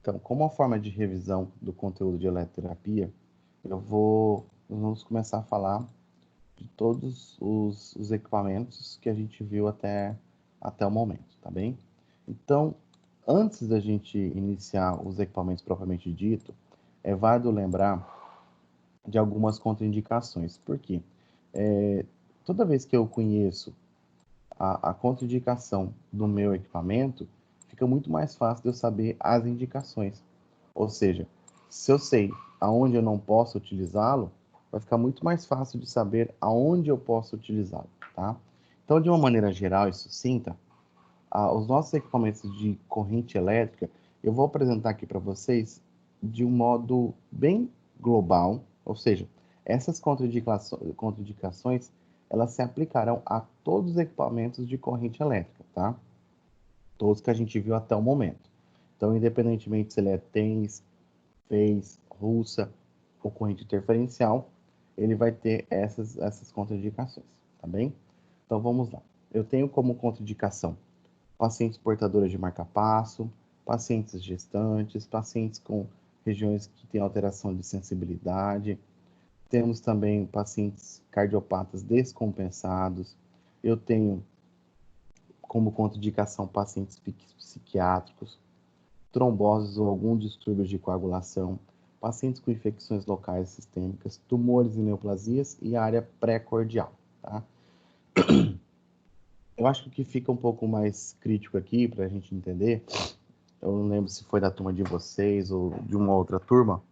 Então, como uma forma de revisão do conteúdo de eletroterapia, vamos começar a falar de todos os equipamentos que a gente viu até o momento, tá bem? Então, antes da gente iniciar os equipamentos propriamente dito, é válido lembrar de algumas contraindicações. Por quê? Toda vez que eu conheço a contraindicação do meu equipamento, fica muito mais fácil de eu saber as indicações. Ou seja, se eu sei aonde eu não posso utilizá-lo, vai ficar muito mais fácil de saber aonde eu posso utilizá-lo, tá? Então, de uma maneira geral e sucinta, os nossos equipamentos de corrente elétrica, eu vou apresentar aqui para vocês de um modo bem global, ou seja, essas contraindicações, elas se aplicarão a todos os equipamentos de corrente elétrica, tá? Todos que a gente viu até o momento. Então, independentemente se ele é TENS, FEIS, russa ou corrente interferencial, ele vai ter essas contraindicações, tá bem? Então, vamos lá. Eu tenho como contraindicação pacientes portadores de marca-passo, pacientes gestantes, pacientes com regiões que têm alteração de sensibilidade. Temos também pacientes cardiopatas descompensados. Eu tenho como contraindicação pacientes psiquiátricos, tromboses ou algum distúrbio de coagulação, pacientes com infecções locais sistêmicas, tumores e neoplasias e área pré-cordial, tá? Eu acho que o que fica um pouco mais crítico aqui para a gente entender, eu não lembro se foi da turma de vocês ou de uma outra turma,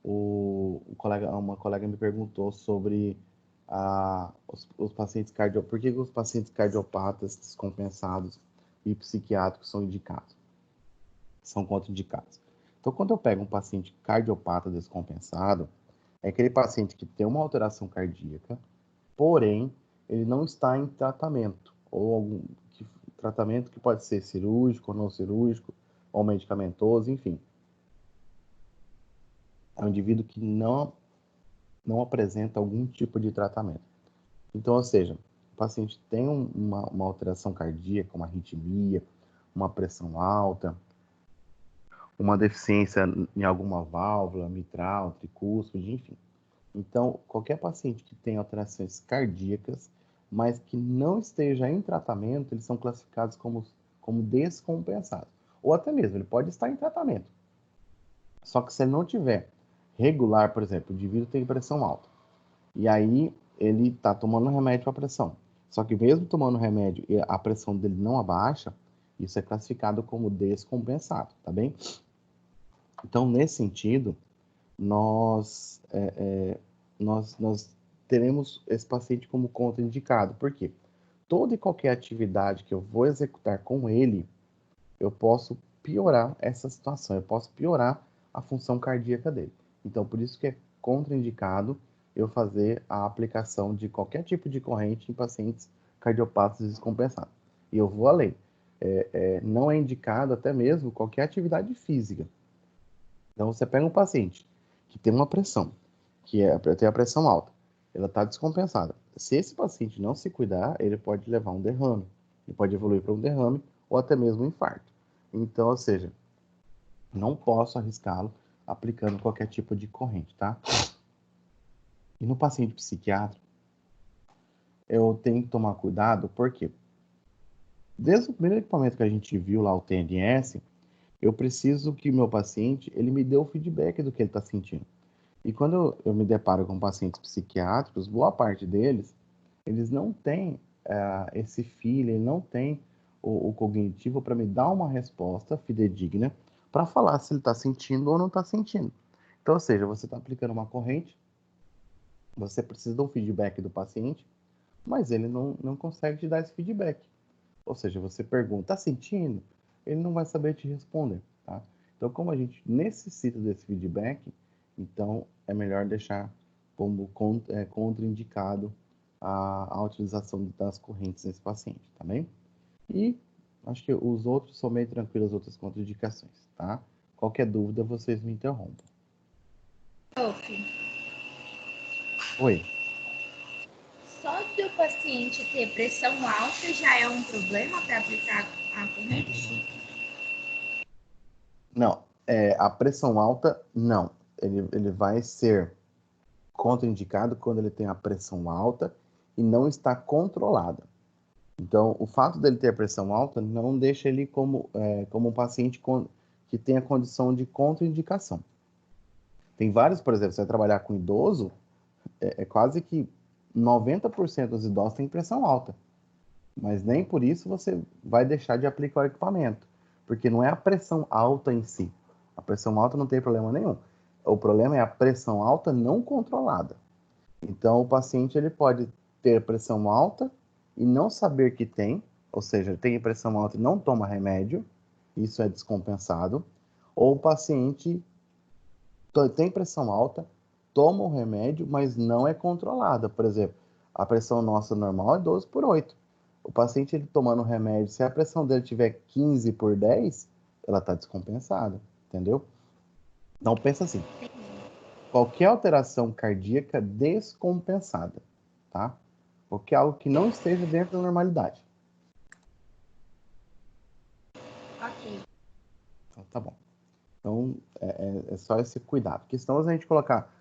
uma colega me perguntou sobre os pacientes por que os pacientes cardiopatas descompensados e psiquiátricos são indicados, são contraindicados. Então, quando eu pego um paciente cardiopata descompensado, é aquele paciente que tem uma alteração cardíaca, porém, ele não está em tratamento, ou algum tratamento que pode ser cirúrgico ou não cirúrgico, ou medicamentoso, enfim. É um indivíduo que não apresenta algum tipo de tratamento. Então, ou seja, o paciente tem uma alteração cardíaca, uma arritmia, uma pressão alta, uma deficiência em alguma válvula, mitral, tricúspide, enfim. Então, qualquer paciente que tem alterações cardíacas, mas que não esteja em tratamento, eles são classificados como descompensados. Ou até mesmo, ele pode estar em tratamento. Só que se ele não tiver regular, por exemplo, o indivíduo tem pressão alta. E aí ele está tomando remédio para pressão. Só que mesmo tomando remédio e a pressão dele não abaixa, isso é classificado como descompensado, tá bem? Então, nesse sentido, nós teremos esse paciente como contraindicado. Por quê? Toda e qualquer atividade que eu vou executar com ele, eu posso piorar essa situação, eu posso piorar a função cardíaca dele. Então, por isso que é contraindicado eu fazer a aplicação de qualquer tipo de corrente em pacientes cardiopatas descompensados. E eu vou além. Não é indicado até mesmo qualquer atividade física. Então, você pega um paciente que tem uma pressão, tem a pressão alta, ela está descompensada. Se esse paciente não se cuidar, ele pode levar um derrame, ele pode evoluir para um derrame ou até mesmo um infarto. Então, ou seja, não posso arriscá-lo aplicando qualquer tipo de corrente, tá? E no paciente psiquiátrico, eu tenho que tomar cuidado, porque desde o primeiro equipamento que a gente viu lá, o TNS, eu preciso que o meu paciente, ele me dê o feedback do que ele está sentindo. E quando eu me deparo com pacientes psiquiátricos, boa parte deles, eles não têm esse feeling, não têm o cognitivo para me dar uma resposta fidedigna para falar se ele está sentindo ou não está sentindo. Então, ou seja, você está aplicando uma corrente, você precisa do feedback do paciente, mas ele não consegue te dar esse feedback. Ou seja, você pergunta, está sentindo? Ele não vai saber te responder, tá? Então, como a gente necessita desse feedback, então é melhor deixar como contraindicado a utilização das correntes nesse paciente, tá bem? E acho que os outros são meio tranquilos, as outras contraindicações, tá? Qualquer dúvida, vocês me interrompam. Prof, Oi. só do paciente ter pressão alta já é um problema para aplicar a corrente? Não, A pressão alta, não. Ele vai ser contraindicado quando ele tem a pressão alta e não está controlada. Então, o fato dele ter a pressão alta não deixa ele como um paciente que tem a condição de contraindicação. Tem vários, por exemplo, você vai trabalhar com idoso, quase que 90% dos idosos têm pressão alta. Mas nem por isso você vai deixar de aplicar o equipamento, porque não é a pressão alta em si. A pressão alta não tem problema nenhum. O problema é a pressão alta não controlada. Então, o paciente ele pode ter pressão alta e não saber que tem, ou seja, tem pressão alta e não toma remédio, isso é descompensado. Ou o paciente tem pressão alta, toma o remédio, mas não é controlada. Por exemplo, a pressão nossa normal é 12/8. O paciente ele tomando remédio, se a pressão dele tiver 15/10, ela está descompensada, entendeu? Então pensa assim, qualquer alteração cardíaca descompensada, tá? Qualquer algo que não esteja dentro da normalidade. Ok. Então, tá bom. Então, é só esse cuidado. Porque senão, se a gente colocar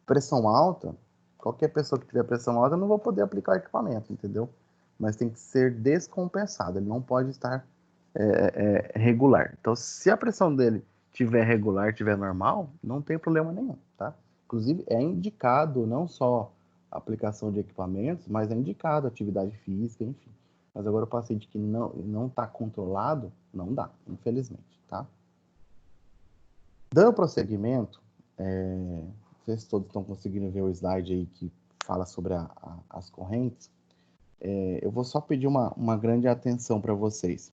pressão alta, qualquer pessoa que tiver pressão alta não vai poder aplicar o equipamento, entendeu? Mas tem que ser descompensado, ele não pode estar regular. Então, se a pressão dele tiver regular, tiver normal, não tem problema nenhum, tá? Inclusive, é indicado não só a aplicação de equipamentos, mas é indicado atividade física, enfim. Mas agora o paciente que não está controlado, não dá, infelizmente, tá? Dando prosseguimento, não sei se todos estão conseguindo ver o slide aí que fala sobre as correntes. Eu vou só pedir uma grande atenção para vocês.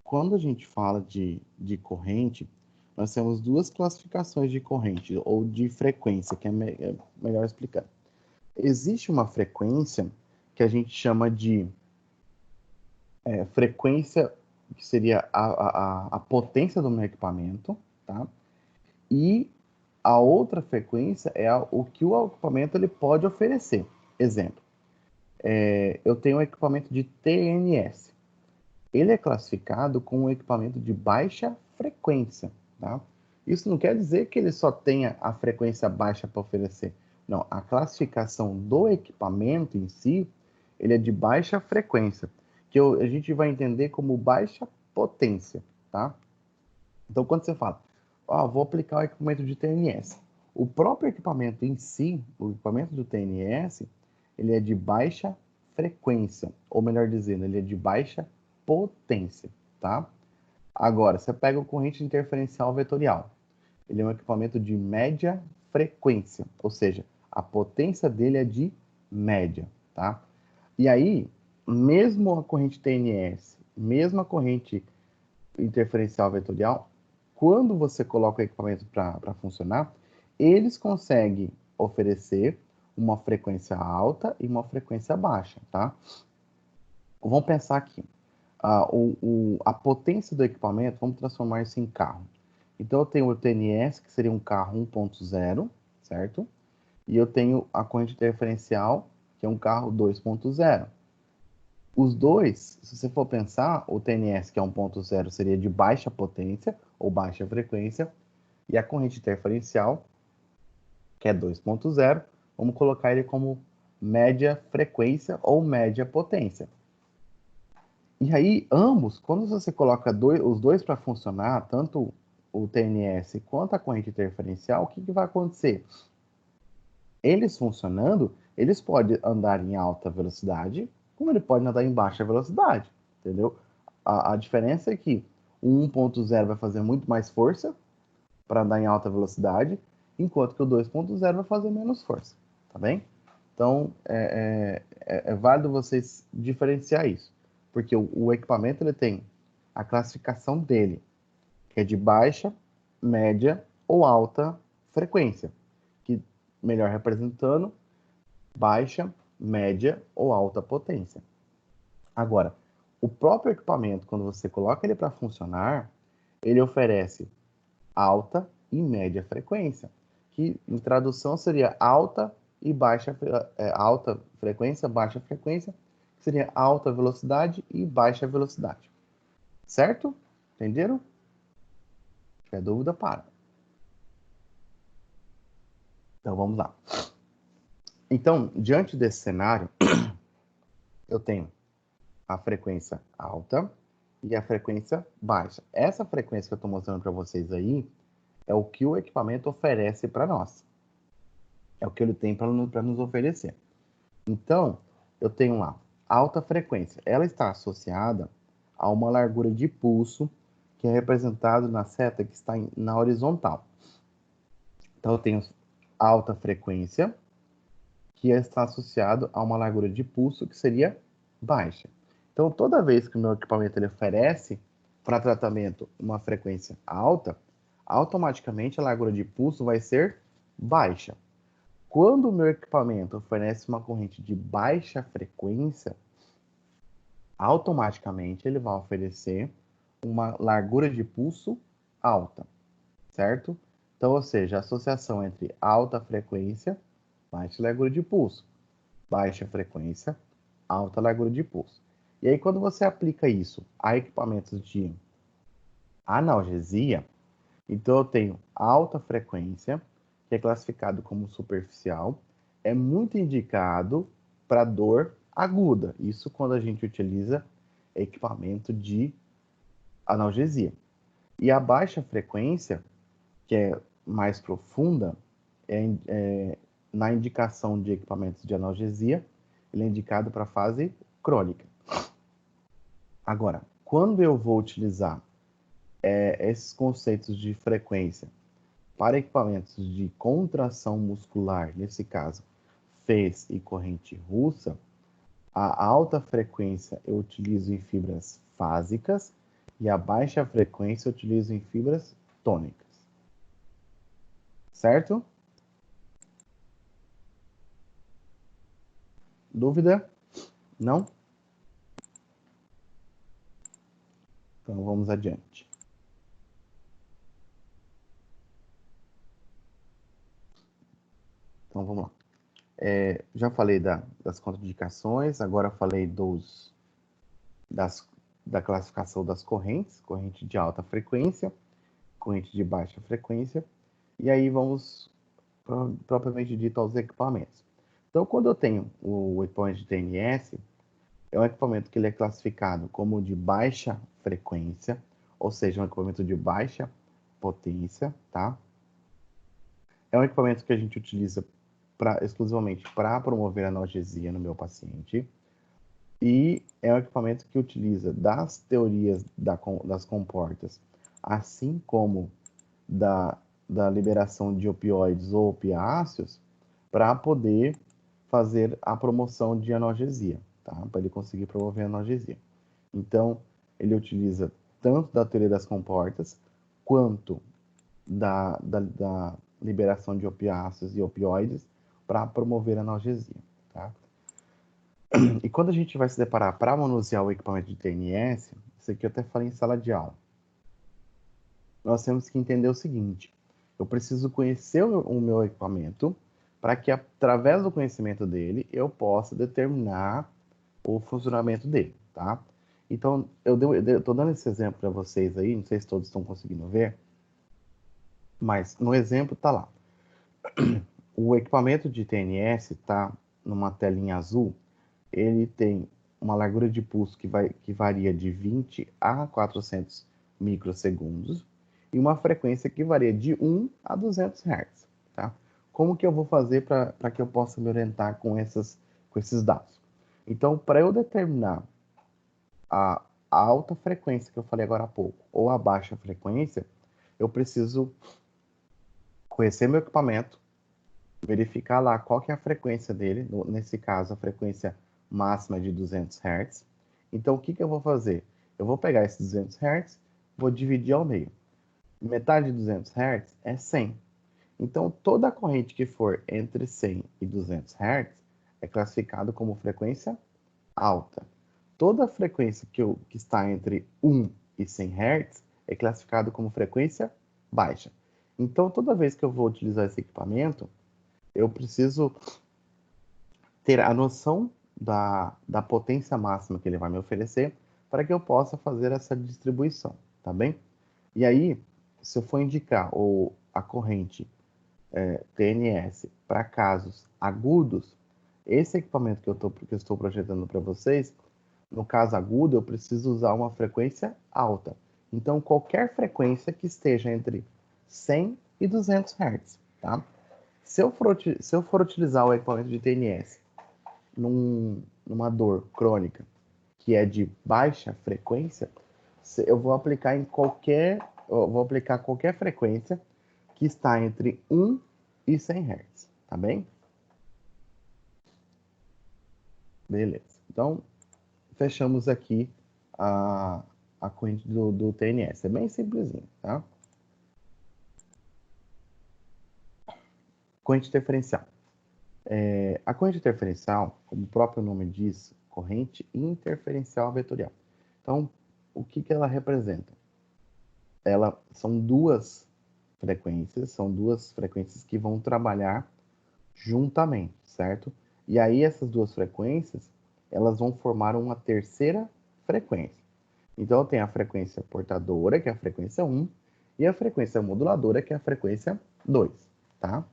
Quando a gente fala de corrente, nós temos duas classificações de corrente, ou de frequência, que é melhor explicar. Existe uma frequência que a gente chama de frequência, que seria a potência do meu equipamento, tá? E a outra frequência é o que o equipamento ele pode oferecer. Exemplo, eu tenho um equipamento de TNS. Ele é classificado como um equipamento de baixa frequência, tá? Isso não quer dizer que ele só tenha a frequência baixa para oferecer. Não, a classificação do equipamento em si, ele é de baixa frequência, que a gente vai entender como baixa potência, tá? Então, quando você fala, vou aplicar o equipamento de TNS, o próprio equipamento em si, o equipamento do TNS, ele é de baixa frequência, ou melhor dizendo, ele é de baixa potência, tá? Agora, você pega o corrente interferencial vetorial. Ele é um equipamento de média frequência, ou seja, a potência dele é de média, tá? E aí, mesmo a corrente TNS, mesmo a corrente interferencial vetorial, quando você coloca o equipamento para funcionar, eles conseguem oferecer uma frequência alta e uma frequência baixa, tá? Vamos pensar aqui. A potência do equipamento, vamos transformar isso em carro. Então, eu tenho o TNS, que seria um carro 1.0, certo? E eu tenho a corrente interferencial, que é um carro 2.0. Os dois, se você for pensar, o TNS, que é 1.0, seria de baixa potência ou baixa frequência, e a corrente interferencial, que é 2.0, vamos colocar ele como média frequência ou média potência. E aí, ambos, quando você coloca os dois para funcionar, tanto o TNS quanto a corrente interferencial, o que vai acontecer? Eles funcionando, eles podem andar em alta velocidade, como ele pode andar em baixa velocidade, entendeu? A diferença é que o 1.0 vai fazer muito mais força para andar em alta velocidade, enquanto que o 2.0 vai fazer menos força, tá bem? Então, é válido vocês diferenciar isso, porque o equipamento ele tem a classificação dele, que é de baixa, média ou alta frequência, que melhor representando baixa, média ou alta potência. Agora, o próprio equipamento, quando você coloca ele para funcionar, ele oferece alta e média frequência, que em tradução seria alta e baixa, alta frequência, baixa frequência, que seria alta velocidade e baixa velocidade. Certo? Entenderam? tiver dúvida, para. Então, vamos lá. Então, diante desse cenário, eu tenho a frequência alta e a frequência baixa. Essa frequência que eu estou mostrando para vocês aí é o que o equipamento oferece para nós. É o que ele tem para nos oferecer. Então, eu tenho lá alta frequência. Ela está associada a uma largura de pulso que é representado na seta que está na horizontal. Então, eu tenho alta frequência, que está associado a uma largura de pulso que seria baixa. Então, toda vez que o meu equipamento ele oferece para tratamento uma frequência alta, automaticamente a largura de pulso vai ser baixa. Quando o meu equipamento oferece uma corrente de baixa frequência, automaticamente ele vai oferecer uma largura de pulso alta, certo? Então, ou seja, a associação entre alta frequência, baixa largura de pulso, baixa frequência, alta largura de pulso. E aí, quando você aplica isso a equipamentos de analgesia, então eu tenho alta frequência, que é classificado como superficial, é muito indicado para dor aguda. Isso quando a gente utiliza equipamento de analgesia. E a baixa frequência, que é mais profunda, na indicação de equipamentos de analgesia, ele é indicado para fase crônica. Agora, quando eu vou utilizar esses conceitos de frequência para equipamentos de contração muscular, nesse caso, fez e corrente russa, a alta frequência eu utilizo em fibras fásicas e a baixa frequência eu utilizo em fibras tônicas. Certo? Dúvida? Não? Então vamos adiante. Então vamos lá. Já falei das contraindicações, agora falei da classificação das correntes, corrente de alta frequência, corrente de baixa frequência, e aí vamos propriamente dito aos equipamentos. Então, quando eu tenho o equipamento de TNS, é um equipamento que ele é classificado como de baixa frequência, ou seja, um equipamento de baixa potência, tá? É um equipamento que a gente utiliza exclusivamente para promover analgesia no meu paciente. E é um equipamento que utiliza das teorias das comportas, assim como da liberação de opioides ou opiáceos, para poder fazer a promoção de analgesia, tá? Para ele conseguir promover a analgesia. Então, ele utiliza tanto da teoria das comportas, quanto da liberação de opiáceos e opioides para promover a analgesia, tá? E quando a gente vai se deparar para manusear o equipamento de TNS, isso aqui eu até falei em sala de aula, nós temos que entender o seguinte: eu preciso conhecer o meu equipamento para que, através do conhecimento dele, eu possa determinar o funcionamento dele, tá? Então, eu estou dando esse exemplo para vocês aí, não sei se todos estão conseguindo ver, mas no exemplo está lá. O equipamento de TNS está numa telinha azul, ele tem uma largura de pulso que varia de 20 a 400 microsegundos e uma frequência que varia de 1 a 200 Hz, tá? Como que eu vou fazer para que eu possa me orientar com esses dados? Então, para eu determinar a alta frequência que eu falei agora há pouco ou a baixa frequência, eu preciso conhecer meu equipamento, verificar lá qual que é a frequência dele, nesse caso a frequência máxima é de 200 Hz. Então, o que eu vou fazer? Eu vou pegar esses 200 Hz, vou dividir ao meio. Metade de 200 Hz é 100. Então, toda a corrente que for entre 100 e 200 Hz é classificado como frequência alta. Toda a frequência que está entre 1 e 100 Hz é classificado como frequência baixa. Então, toda vez que eu vou utilizar esse equipamento, eu preciso ter a noção da potência máxima que ele vai me oferecer para que eu possa fazer essa distribuição, tá bem? E aí, se eu for indicar a corrente TNS para casos agudos, esse equipamento que eu estou projetando para vocês, no caso agudo, eu preciso usar uma frequência alta. Então, qualquer frequência que esteja entre 100 e 200 Hz, tá? Se eu for utilizar o equipamento de TNS numa dor crônica que é de baixa frequência, eu vou aplicar qualquer frequência que está entre 1 e 100 Hz, tá bem? Beleza. Então, fechamos aqui a corrente do TNS. É bem simplesinho, tá? Corrente interferencial. A corrente interferencial, como o próprio nome diz, corrente interferencial vetorial. Então, o que ela representa? São duas frequências que vão trabalhar juntamente, certo? E aí essas duas frequências, elas vão formar uma terceira frequência. Então, eu tenho a frequência portadora, que é a frequência 1, e a frequência moduladora, que é a frequência 2, tá?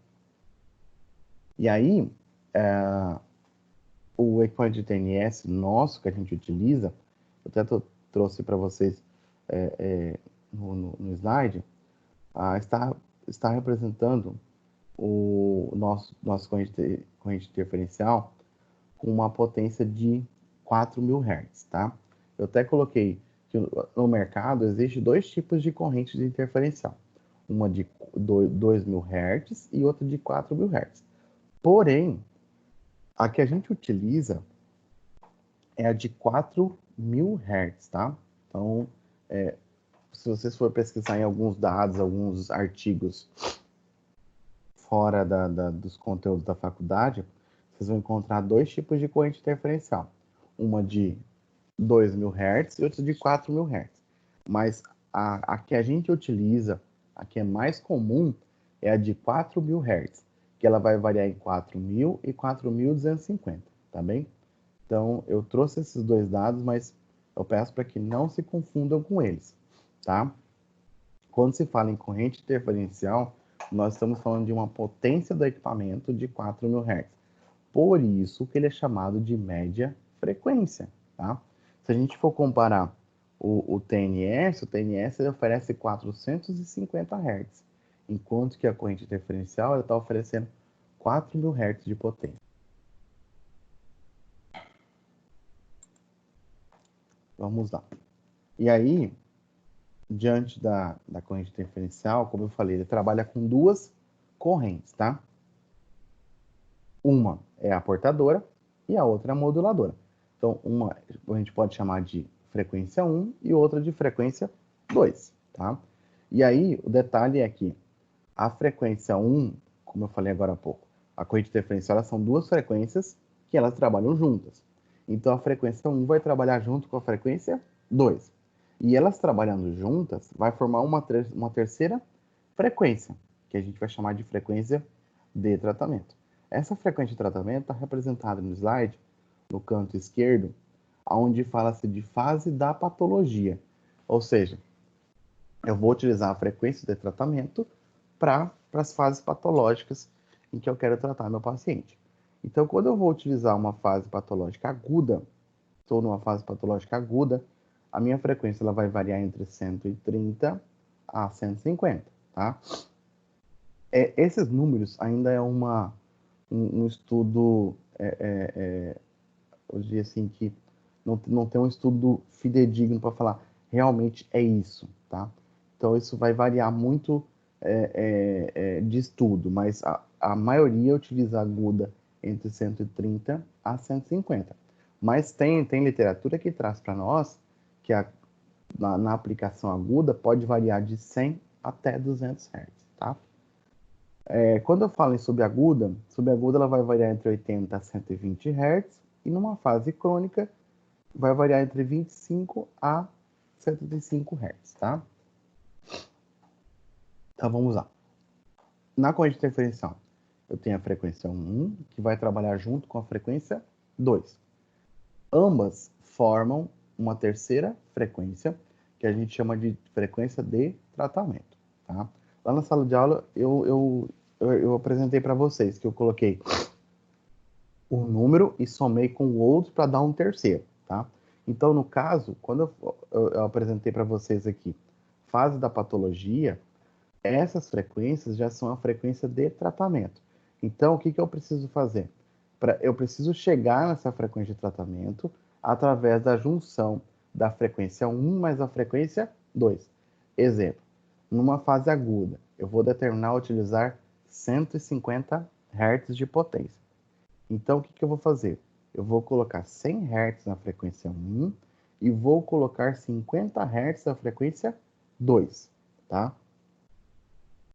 E aí, o equipamento de TNS nosso, que a gente utiliza, eu até trouxe para vocês no slide, está representando o nosso corrente interferencial com uma potência de 4.000 Hz, tá? Eu até coloquei que no mercado existe dois tipos de corrente de interferencial. Uma de 2.000 Hz e outra de 4.000 Hz. Porém, a que a gente utiliza é a de 4.000 Hz, tá? Então, se vocês for pesquisar em alguns dados, alguns artigos fora dos conteúdos da faculdade, vocês vão encontrar dois tipos de corrente interferencial. Uma de 2.000 Hz e outra de 4.000 Hz. Mas a que a gente utiliza, a que é mais comum, é a de 4.000 Hz, que ela vai variar em 4.000 e 4.250, tá bem? Então, eu trouxe esses dois dados, mas eu peço para que não se confundam com eles, tá? Quando se fala em corrente interferencial, nós estamos falando de uma potência do equipamento de 4.000 Hz. Por isso que ele é chamado de média frequência, tá? Se a gente for comparar o TNS ele oferece 450 Hz, enquanto que a corrente interferencial está oferecendo 4.000 Hz de potência. Vamos lá. E aí, diante da corrente interferencial, como eu falei, ele trabalha com duas correntes, tá? Uma é a portadora e a outra é a moduladora. Então, uma a gente pode chamar de frequência 1 e outra de frequência 2, tá? E aí, o detalhe é que a frequência 1, como eu falei agora há pouco, a corrente interferencial, elas são duas frequências que elas trabalham juntas. Então, a frequência 1 vai trabalhar junto com a frequência 2. E elas trabalhando juntas, vai formar uma terceira frequência, que a gente vai chamar de frequência de tratamento. Essa frequência de tratamento está representada no slide, no canto esquerdo, onde fala-se de fase da patologia. Ou seja, eu vou utilizar a frequência de tratamento para as fases patológicas em que eu quero tratar meu paciente. Então, quando eu vou utilizar uma fase patológica aguda, estou numa fase patológica aguda, a minha frequência ela vai variar entre 130 a 150, tá? Esses números ainda é um estudo, eu diria assim, que não tem um estudo fidedigno para falar realmente é isso, tá? Então, isso vai variar muito de estudo, mas a maioria utiliza aguda entre 130 a 150. Mas tem literatura que traz para nós que na aplicação aguda pode variar de 100 até 200 Hz, tá? Quando eu falo em subaguda ela vai variar entre 80 a 120 Hz e numa fase crônica vai variar entre 25 a 75 Hz, tá? Então vamos lá. Na corrente interferencial, eu tenho a frequência 1, que vai trabalhar junto com a frequência 2. Ambas formam uma terceira frequência, que a gente chama de frequência de tratamento. tá? Lá na sala de aula, eu apresentei para vocês que eu coloquei um número e somei com o outro para dar um terceiro, tá? Então, no caso, quando eu apresentei para vocês aqui fase da patologia, essas frequências já são a frequência de tratamento. Então, o que eu preciso fazer? Eu preciso chegar nessa frequência de tratamento através da junção da frequência 1 mais a frequência 2. Exemplo, numa fase aguda, eu vou determinar utilizar 150 Hz de potência. Então, o que eu vou fazer? Eu vou colocar 100 Hz na frequência 1 e vou colocar 50 Hz na frequência 2, tá?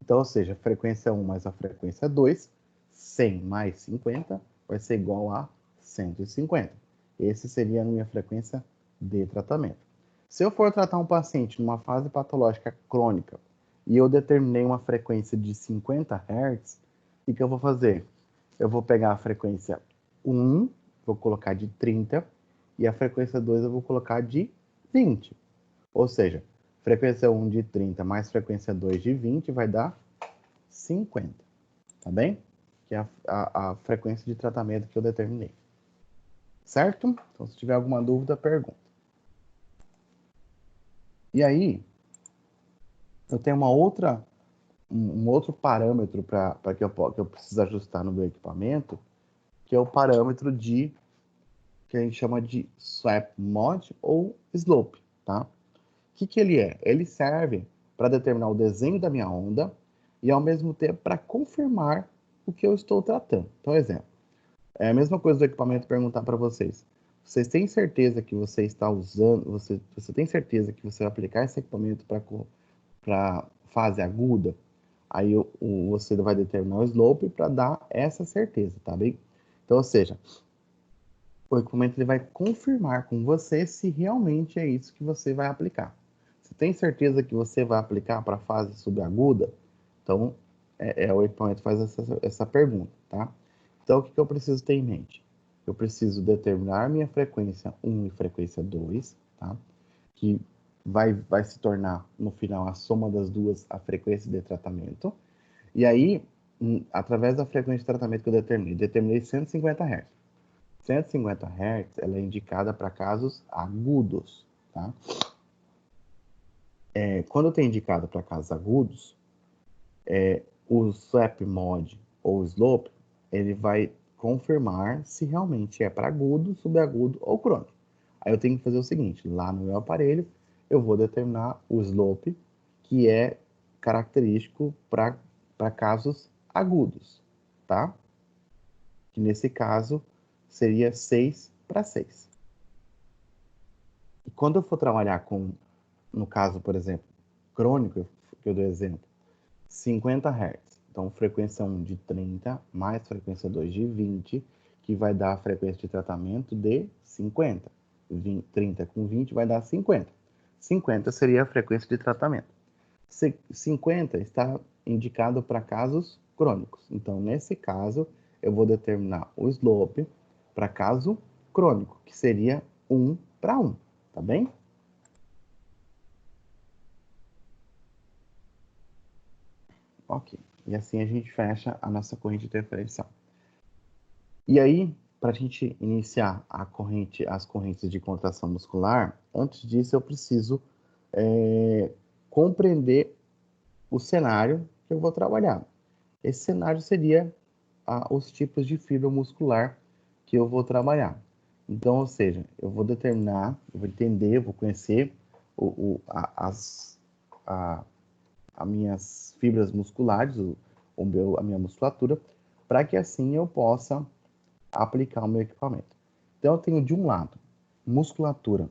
Então, ou seja, frequência 1 mais a frequência 2, 100 mais 50 vai ser igual a 150. Esse seria a minha frequência de tratamento. Se eu for tratar um paciente numa fase patológica crônica e eu determinei uma frequência de 50 Hz, o que eu vou fazer? Eu vou pegar a frequência 1, vou colocar de 30, e a frequência 2 eu vou colocar de 20. Ou seja, frequência 1 de 30 mais frequência 2 de 20 vai dar 50, tá bem? Que é a frequência de tratamento que eu determinei. Certo? Então, se tiver alguma dúvida, pergunta. E aí, eu tenho um outro parâmetro para que eu preciso ajustar no meu equipamento, que é o parâmetro que a gente chama de swap mod ou slope, tá? O que ele é? Ele serve para determinar o desenho da minha onda e, ao mesmo tempo, para confirmar o que eu estou tratando. Então, exemplo, é a mesma coisa do equipamento perguntar para vocês. Vocês têm certeza que você está usando, você tem certeza que você vai aplicar esse equipamento para fase aguda? Aí você vai determinar o slope para dar essa certeza, tá bem? Então, ou seja, o equipamento ele vai confirmar com você se realmente é isso que você vai aplicar. Você tem certeza que você vai aplicar para a fase subaguda? Então, o equipamento faz essa pergunta, tá? Então, o que eu preciso ter em mente? Eu preciso determinar minha frequência 1 e frequência 2, tá? Que vai se tornar, no final, a soma das duas, a frequência de tratamento. E aí, através da frequência de tratamento que eu determinei 150 Hz. 150 Hz ela é indicada para casos agudos, tá? Quando eu tenho indicado para casos agudos, o swap mod ou slope, ele vai confirmar se realmente é para agudo, subagudo ou crônico. Aí eu tenho que fazer o seguinte, lá no meu aparelho, eu vou determinar o slope, que é característico para casos agudos, tá? Que nesse caso seria 6/6. E quando eu for trabalhar no caso, por exemplo, crônico, que eu dou exemplo, 50 Hz. Então, frequência 1 de 30 mais frequência 2 de 20, que vai dar a frequência de tratamento de 50. 30 com 20 vai dar 50. 50 seria a frequência de tratamento. 50 está indicado para casos crônicos. Então, nesse caso, eu vou determinar o slope para caso crônico, que seria 1/1, tá bem? Ok. E assim a gente fecha a nossa corrente interferencial. E aí, para a gente iniciar as correntes de contração muscular, antes disso eu preciso compreender o cenário que eu vou trabalhar. Esse cenário seria os tipos de fibra muscular que eu vou trabalhar. Então, ou seja, eu vou determinar, eu vou entender, eu vou conhecer as minhas fibras musculares, a minha musculatura, para que assim eu possa aplicar o meu equipamento. Então, eu tenho de um lado musculatura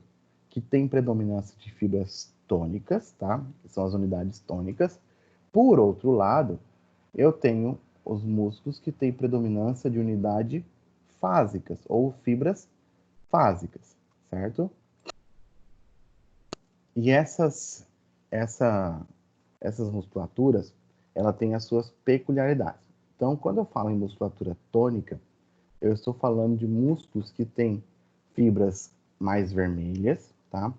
que tem predominância de fibras tônicas, tá? Que são as unidades tônicas. Por outro lado, eu tenho os músculos que têm predominância de unidade fásicas ou fibras fásicas, certo? E essas musculaturas, ela tem as suas peculiaridades. Então, quando eu falo em musculatura tônica, eu estou falando de músculos que têm fibras mais vermelhas, tá?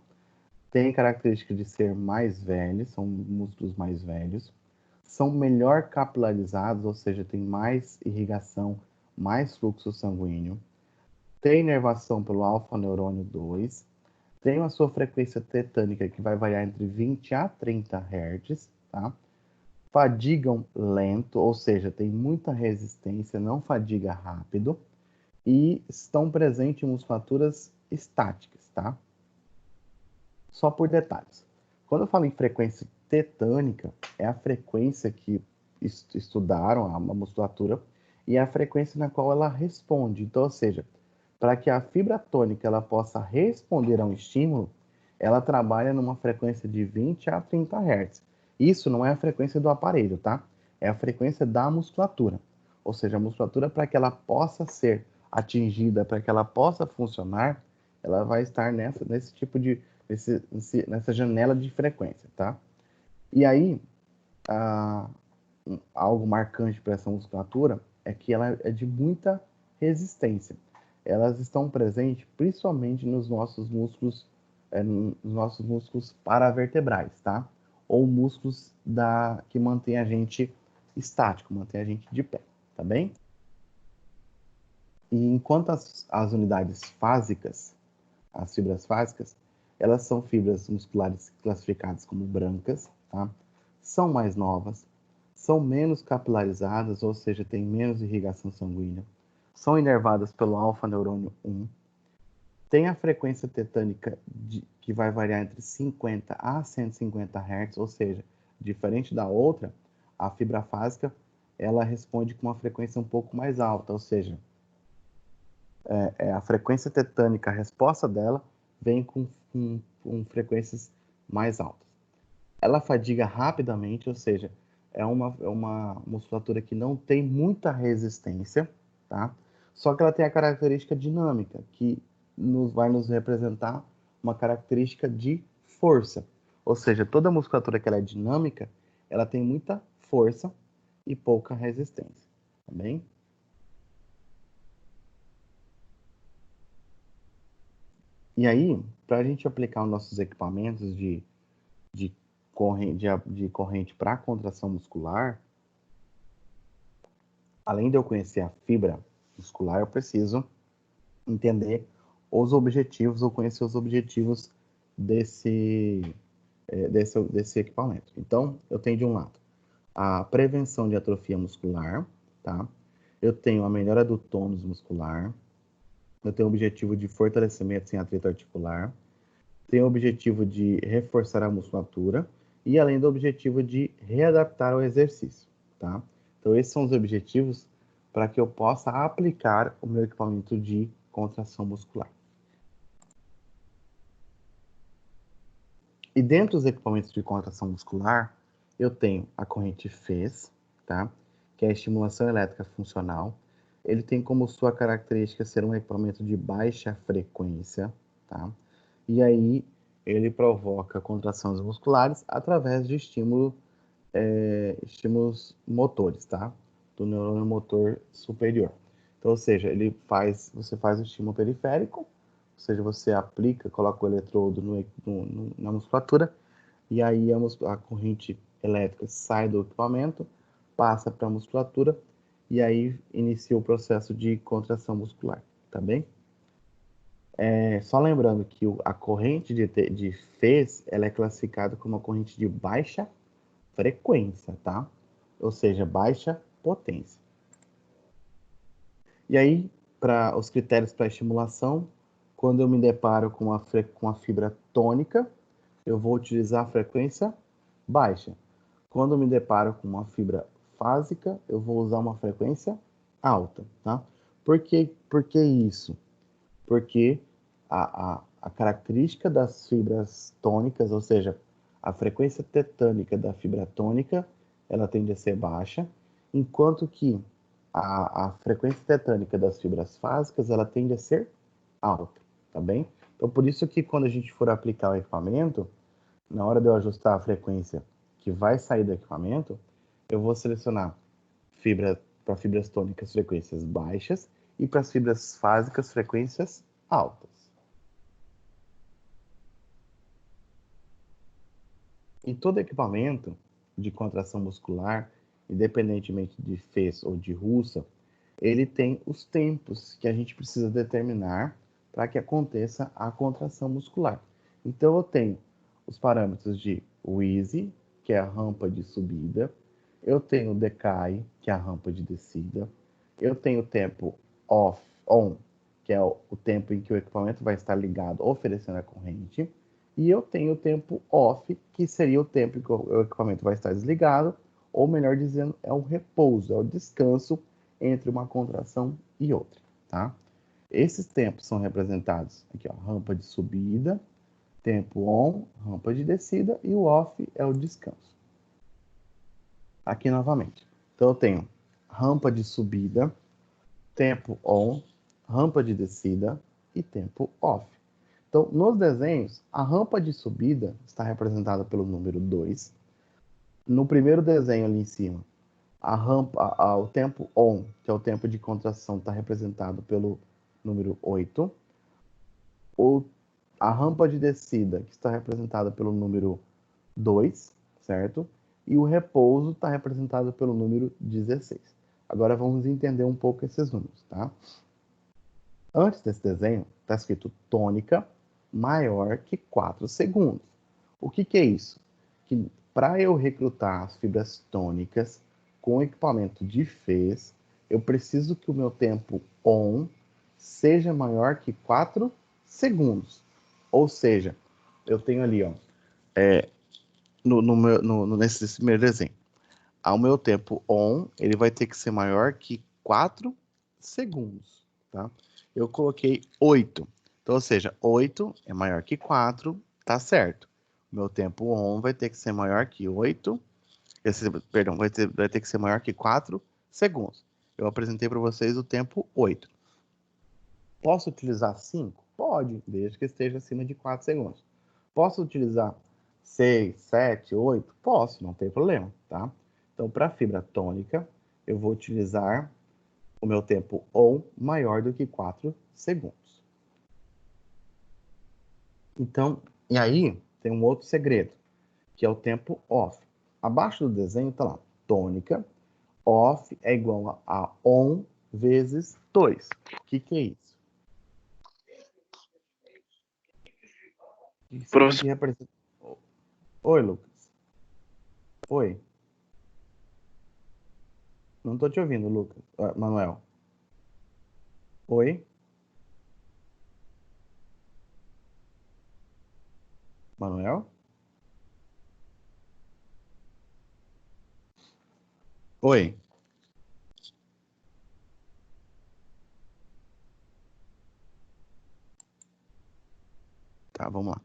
Tem característica de ser mais velhos, são músculos mais velhos, são melhor capilarizados, ou seja, tem mais irrigação, mais fluxo sanguíneo, tem inervação pelo alfa-neurônio 2, tem a sua frequência tetânica que vai variar entre 20 a 30 Hz, tá? Fadigam lento, ou seja, tem muita resistência, não fadiga rápido, e estão presentes em musculaturas estáticas, tá? Só por detalhes. Quando eu falo em frequência tetânica, é a frequência que estudaram a musculatura e é a frequência na qual ela responde. Então, ou seja, para que a fibra tônica ela possa responder a um estímulo, ela trabalha numa frequência de 20 a 30 Hz. Isso não é a frequência do aparelho, tá? É a frequência da musculatura. Ou seja, a musculatura, para que ela possa ser atingida, para que ela possa funcionar, ela vai estar nesse tipo de nessa janela de frequência, tá? E aí, algo marcante para essa musculatura é que ela é de muita resistência. Elas estão presentes principalmente nos nossos músculos paravertebrais, tá? Ou músculos que mantém a gente estático, mantém a gente de pé, tá bem? E enquanto as unidades fásicas, as fibras fásicas, elas são fibras musculares classificadas como brancas, tá? São mais novas, são menos capilarizadas, ou seja, têm menos irrigação sanguínea, são inervadas pelo alfa-neurônio 1, tem a frequência tetânica que vai variar entre 50 a 150 Hz, ou seja, diferente da outra, a fibra fásica ela responde com uma frequência um pouco mais alta, ou seja, a frequência tetânica, a resposta dela vem com frequências mais altas. Ela fadiga rapidamente, ou seja, é uma musculatura que não tem muita resistência, tá? Só que ela tem a característica dinâmica, que vai nos representar uma característica de força. Ou seja, toda musculatura que ela é dinâmica, ela tem muita força e pouca resistência, tá bem? E aí, para a gente aplicar os nossos equipamentos de corrente para contração muscular, além de eu conhecer a fibra muscular, eu preciso entender os objetivos ou conhecer os objetivos desse equipamento. Então, eu tenho de um lado a prevenção de atrofia muscular, tá? Eu tenho a melhora do tônus muscular, eu tenho o objetivo de fortalecimento sem atrito articular, tem o objetivo de reforçar a musculatura e além do objetivo de readaptar o exercício, tá? Então, esses são os objetivos para que eu possa aplicar o meu equipamento de contração muscular. E dentro dos equipamentos de contração muscular, eu tenho a corrente FES, tá? Que é a estimulação elétrica funcional. Ele tem como sua característica ser um equipamento de baixa frequência, tá? E aí ele provoca contrações musculares através de estímulos motores, tá? Do neurônio motor superior. Então, ou seja, você faz o estímulo periférico, ou seja, você aplica, coloca o eletrodo na musculatura, e aí a corrente elétrica sai do equipamento, passa para a musculatura, e aí inicia o processo de contração muscular, tá bem? Só lembrando que a corrente de Fez, ela é classificada como uma corrente de baixa frequência, tá? Ou seja, baixa potência. E aí, para os critérios para estimulação, quando eu me deparo com a fibra tônica, eu vou utilizar a frequência baixa. Quando eu me deparo com uma fibra fásica, eu vou usar uma frequência alta, tá? Por que isso? Porque a característica das fibras tônicas, ou seja, a frequência tetânica da fibra tônica, ela tende a ser baixa, enquanto que a frequência tetânica das fibras fásicas, ela tende a ser alta, tá bem? Então, por isso que quando a gente for aplicar o equipamento, na hora de eu ajustar a frequência que vai sair do equipamento, eu vou selecionar para fibras tônicas frequências baixas e para as fibras fásicas frequências altas. E todo equipamento de contração muscular, independentemente de fez ou de russa, ele tem os tempos que a gente precisa determinar para que aconteça a contração muscular. Então, eu tenho os parâmetros de Easy, que é a rampa de subida, eu tenho o Decay, que é a rampa de descida, eu tenho o tempo on, que é o tempo em que o equipamento vai estar ligado, oferecendo a corrente, e eu tenho o tempo off, que seria o tempo em que o equipamento vai estar desligado, ou melhor dizendo, é o repouso, é o descanso entre uma contração e outra, tá? Esses tempos são representados aqui, ó, rampa de subida, tempo on, rampa de descida, e o off é o descanso. Aqui novamente. Então eu tenho rampa de subida, tempo on, rampa de descida e tempo off. Então, nos desenhos, a rampa de subida está representada pelo número 2. No primeiro desenho ali em cima, a rampa, o tempo on, que é o tempo de contração, está representado pelo número 8. A rampa de descida, que está representada pelo número 2, certo? E o repouso está representado pelo número 16. Agora vamos entender um pouco esses números, tá? Antes desse desenho, está escrito tônica maior que 4 segundos. O que é isso? Que para eu recrutar as fibras tônicas com equipamento de fez, eu preciso que o meu tempo on seja maior que 4 segundos. Ou seja, eu tenho ali, ó, nesse primeiro desenho, ao meu tempo on, ele vai ter que ser maior que 4 segundos, tá? Eu coloquei 8. Então, ou seja, 8 é maior que 4, tá certo. Meu tempo on vai ter que ser maior que 8, perdão, vai ter que ser maior que 4 segundos. Eu apresentei para vocês o tempo 8. Posso utilizar 5? Pode, desde que esteja acima de 4 segundos. Posso utilizar 6, 7, 8? Posso, não tem problema, tá? Então, para fibra tônica, eu vou utilizar o meu tempo on maior do que 4 segundos. Então, e aí tem um outro segredo, que é o tempo off. Abaixo do desenho está lá, tônica, off é igual a on vezes 2. O que é isso? O que representa? Oi, Lucas. Oi. Não tô te ouvindo, Lucas. Manuel. Oi? Manuel? Oi. Tá, vamos lá.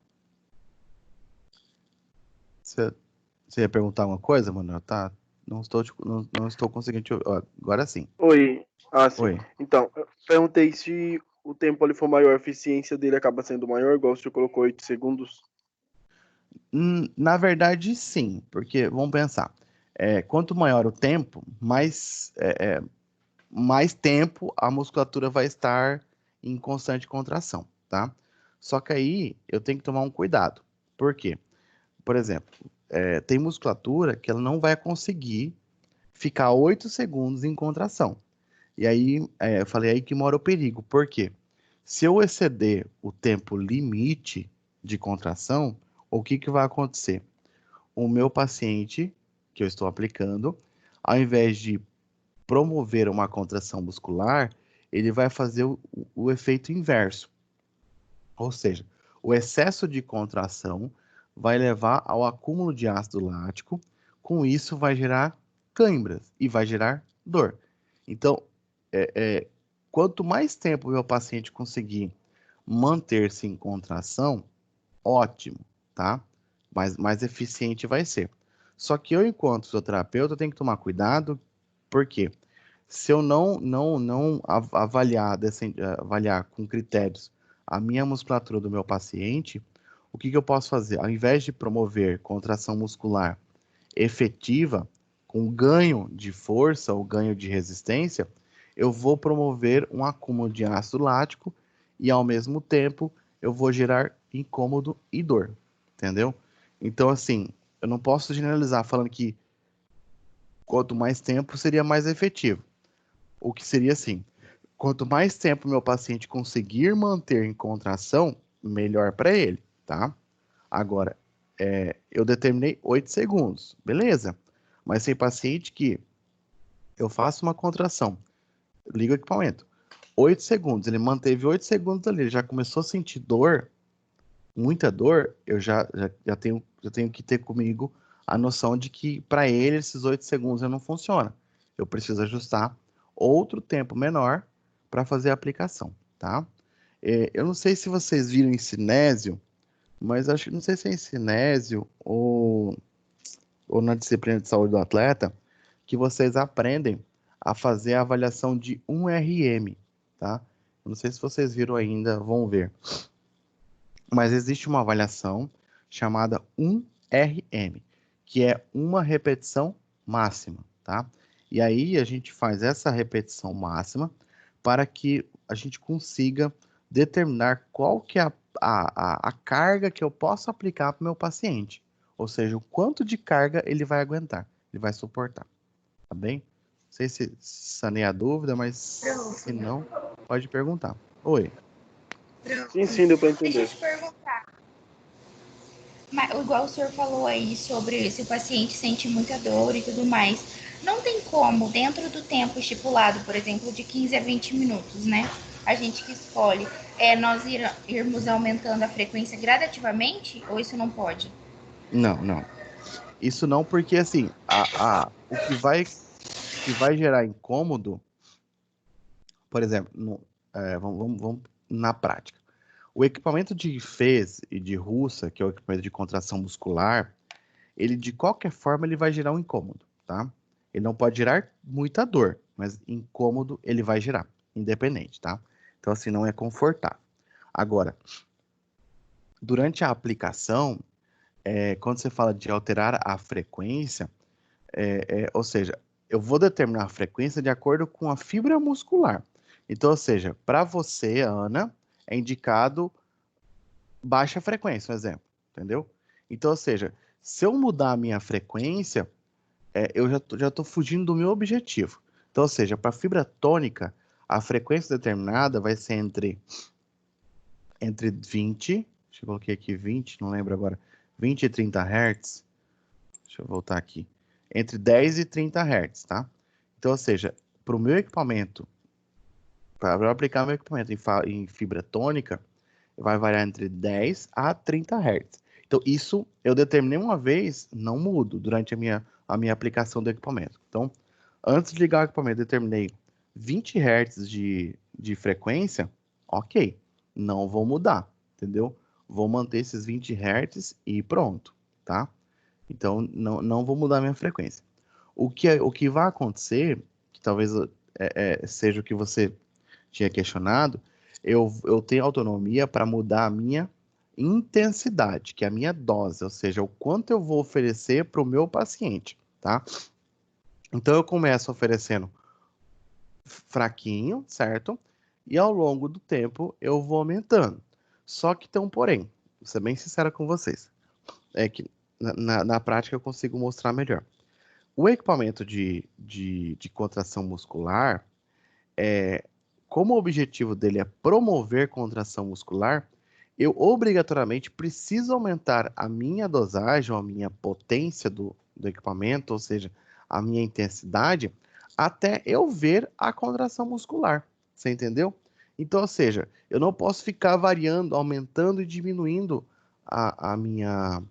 Você ia perguntar alguma coisa, Manuel? Tá. Não estou conseguindo te ouvir. Ó, agora sim. Oi. Ah, sim. Oi. Então, eu perguntei se o tempo ali for maior, a eficiência dele acaba sendo maior, igual você colocou 8 segundos. Na verdade, sim, porque vamos pensar. Quanto maior o tempo, mais tempo a musculatura vai estar em constante contração, tá? Só que aí eu tenho que tomar um cuidado. Por quê? Por exemplo, tem musculatura que ela não vai conseguir ficar 8 segundos em contração. E aí, eu falei aí que mora o perigo. Por quê? Se eu exceder o tempo limite de contração, o que vai acontecer? O meu paciente que eu estou aplicando, ao invés de promover uma contração muscular, ele vai fazer o efeito inverso. Ou seja, o excesso de contração vai levar ao acúmulo de ácido lático, com isso vai gerar câimbras e vai gerar dor. Então, quanto mais tempo o meu paciente conseguir manter-se em contração, ótimo, tá? Mais eficiente vai ser. Só que eu, enquanto fisioterapeuta, tenho que tomar cuidado, porque se eu não avaliar com critérios a minha musculatura do meu paciente, o que eu posso fazer? Ao invés de promover contração muscular efetiva, com ganho de força ou ganho de resistência, eu vou promover um acúmulo de ácido lático e, ao mesmo tempo, eu vou gerar incômodo e dor, entendeu? Então, assim, eu não posso generalizar falando que quanto mais tempo seria mais efetivo. O que seria assim, quanto mais tempo meu paciente conseguir manter em contração, melhor para ele, tá? Agora, eu determinei 8 segundos, beleza. Mas tem paciente que eu faço uma contração, ligo o equipamento, 8 segundos, ele manteve 8 segundos ali, ele já começou a sentir dor, muita dor, eu já tenho que ter comigo a noção de que para ele esses 8 segundos não funciona. Eu preciso ajustar outro tempo menor para fazer a aplicação, tá? Eu não sei se vocês viram em cinésio, mas acho que não sei se é em cinésio ou na disciplina de saúde do atleta, que vocês aprendem a fazer a avaliação de 1RM, tá? Eu não sei se vocês viram ainda, vão ver. Mas existe uma avaliação chamada 1RM, que é uma repetição máxima, tá? E aí a gente faz essa repetição máxima para que a gente consiga determinar qual que é a carga que eu posso aplicar para o meu paciente. Ou seja, o quanto de carga ele vai aguentar, ele vai suportar, tá bem? Não sei se sanei a dúvida, mas se não, pode perguntar. Oi. Sim, deu para Deixa eu entender. te perguntar. Mas, igual o senhor falou aí sobre se o paciente sente muita dor e tudo mais. Não tem como, dentro do tempo estipulado, por exemplo, de 15 a 20 minutos, né? A gente que escolhe, nós irmos aumentando a frequência gradativamente? Ou isso não pode? Não, não. Isso não, porque assim, o que vai gerar incômodo, por exemplo, vamos na prática. O equipamento de Fez e de Russa, que é o equipamento de contração muscular, ele de qualquer forma ele vai gerar um incômodo, tá? Ele não pode gerar muita dor, mas incômodo ele vai gerar, independente, tá? Então assim, não é confortável. Agora, durante a aplicação, quando você fala de alterar a frequência, ou seja, eu vou determinar a frequência de acordo com a fibra muscular. Então, ou seja, para você, Ana, é indicado baixa frequência, um exemplo, entendeu? Então, ou seja, se eu mudar a minha frequência, eu já tô fugindo do meu objetivo. Então, ou seja, para fibra tônica, a frequência determinada vai ser entre 20, deixa eu coloquei aqui 20, não lembro agora, 20 e 30 Hz. Deixa eu voltar aqui. Entre 10 e 30 Hz, tá? Então, ou seja, para o meu equipamento, para eu aplicar meu equipamento em fibra tônica, vai variar entre 10 a 30 Hz. Então, isso eu determinei uma vez, não mudo durante a minha aplicação do equipamento. Então, antes de ligar o equipamento, determinei 20 Hz de frequência, ok, não vou mudar, entendeu? Vou manter esses 20 Hz e pronto, tá? Então, não vou mudar a minha frequência. O que vai acontecer, que talvez seja o que você tinha questionado, eu tenho autonomia para mudar a minha intensidade, que é a minha dose, ou seja, o quanto eu vou oferecer para o meu paciente, tá? Então, eu começo oferecendo fraquinho, certo? E ao longo do tempo, eu vou aumentando. Só que tem um porém, vou ser bem sincero com vocês, é que na prática eu consigo mostrar melhor. O equipamento de contração muscular, como o objetivo dele é promover contração muscular, eu obrigatoriamente preciso aumentar a minha dosagem, ou a minha potência do equipamento, ou seja, a minha intensidade, até eu ver a contração muscular. Você entendeu? Então, ou seja, eu não posso ficar variando, aumentando e diminuindo a minha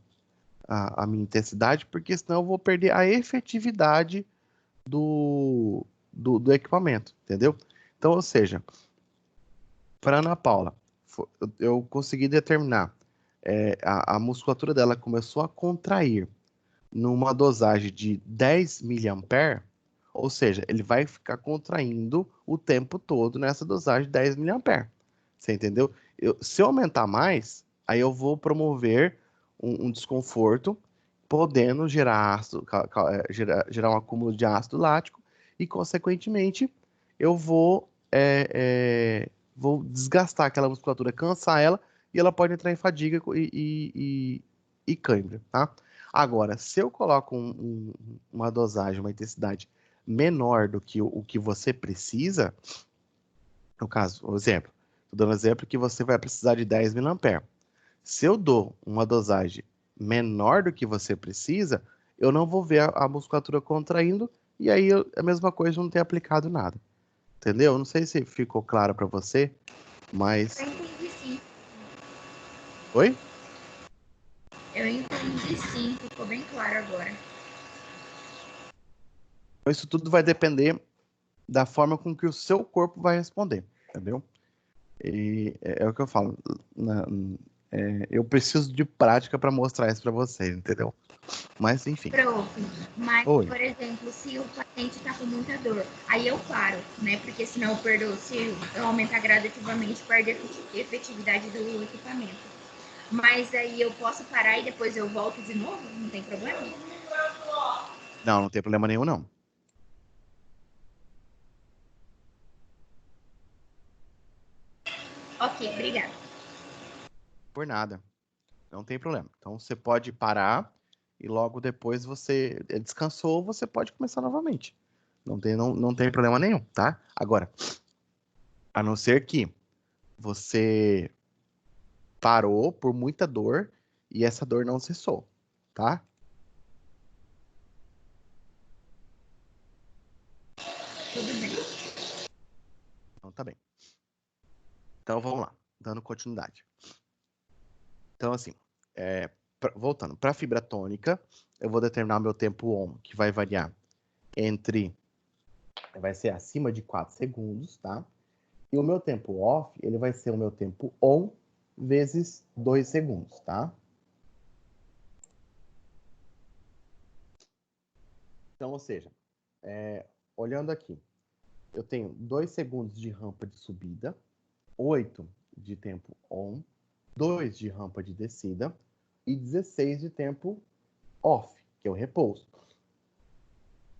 intensidade, porque senão eu vou perder a efetividade do equipamento, entendeu? Então, ou seja, para Ana Paula, eu consegui determinar, a musculatura dela começou a contrair numa dosagem de 10 miliampere, ou seja, ele vai ficar contraindo o tempo todo nessa dosagem de 10 miliampere. Você entendeu? Se eu aumentar mais, aí eu vou promover um desconforto, podendo gerar ácido, gerar um acúmulo de ácido lático e, consequentemente, eu vou desgastar aquela musculatura, cansar ela e ela pode entrar em fadiga e cãibra, tá? Agora, se eu coloco uma dosagem, uma intensidade menor do que o que você precisa, no caso, o exemplo, estou dando um exemplo que você vai precisar de 10 mA. Se eu dou uma dosagem menor do que você precisa, eu não vou ver a musculatura contraindo, e aí é a mesma coisa de não ter aplicado nada. Entendeu? Não sei se ficou claro para você, mas... Eu entendi sim. Oi? Eu entendi sim, ficou bem claro agora. Isso tudo vai depender da forma com que o seu corpo vai responder, entendeu? E é o que eu falo. Eu preciso de prática para mostrar isso para vocês, entendeu? Mas, enfim. Prof, mas, Oi. por exemplo, se o paciente está com muita dor, aí eu paro, né? Porque senão eu perdo, se eu aumentar gradativamente, perde a efetividade do equipamento. Mas aí eu posso parar e depois eu volto de novo? Não tem problema? Não, não tem problema nenhum, não. Ok, obrigada. Por nada. Não tem problema. Então, você pode parar e logo depois você descansou, você pode começar novamente. Não tem problema nenhum, tá? Agora, a não ser que você parou por muita dor e essa dor não cessou, tá? Tudo bem. Então tá bem. Então vamos lá, dando continuidade. Então assim, voltando, para fibra tônica, eu vou determinar o meu tempo on, que vai variar vai ser acima de 4 segundos, tá? E o meu tempo off, ele vai ser o meu tempo on vezes 2 segundos, tá? Então, ou seja, olhando aqui, eu tenho 2 segundos de rampa de subida, 8 de tempo on, 2 de rampa de descida e 16 de tempo off, que é o repouso.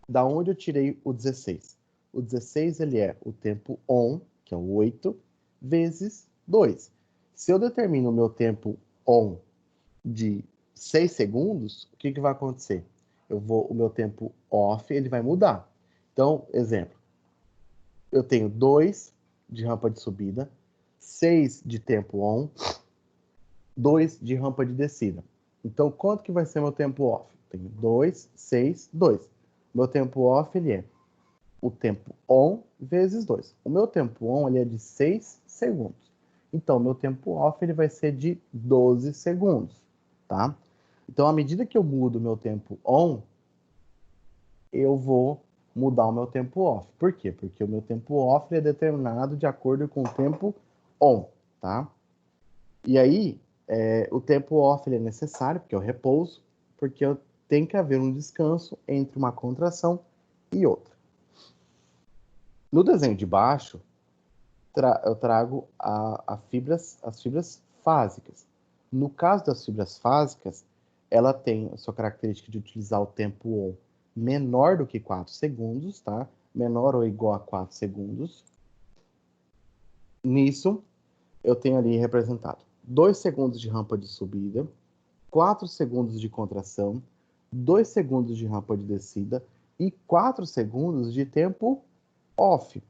Da onde eu tirei o 16? O 16 ele é o tempo on, que é o 8, vezes 2. Se eu determino o meu tempo on de 6 segundos, o que vai acontecer? O meu tempo off ele vai mudar. Então, exemplo, eu tenho 2 de rampa de subida, 6 de tempo on, 2 de rampa de descida. Então, quanto que vai ser meu tempo off? Tenho 2, 6, 2. Meu tempo off ele é o tempo on vezes 2. O meu tempo on ele é de 6 segundos. Então, meu tempo off ele vai ser de 12 segundos, tá? Então, à medida que eu mudo o meu tempo on, eu vou mudar o meu tempo off. Por quê? Porque o meu tempo off é determinado de acordo com o tempo on, tá? E aí, o tempo off ele é necessário, porque é o repouso, porque tem que haver um descanso entre uma contração e outra. No desenho de baixo, eu trago as fibras fásicas. No caso das fibras fásicas, ela tem a sua característica de utilizar o tempo on menor do que 4 segundos, tá? Menor ou igual a 4 segundos. Nisso, eu tenho ali representado 2 segundos de rampa de subida, 4 segundos de contração, 2 segundos de rampa de descida e 4 segundos de tempo off.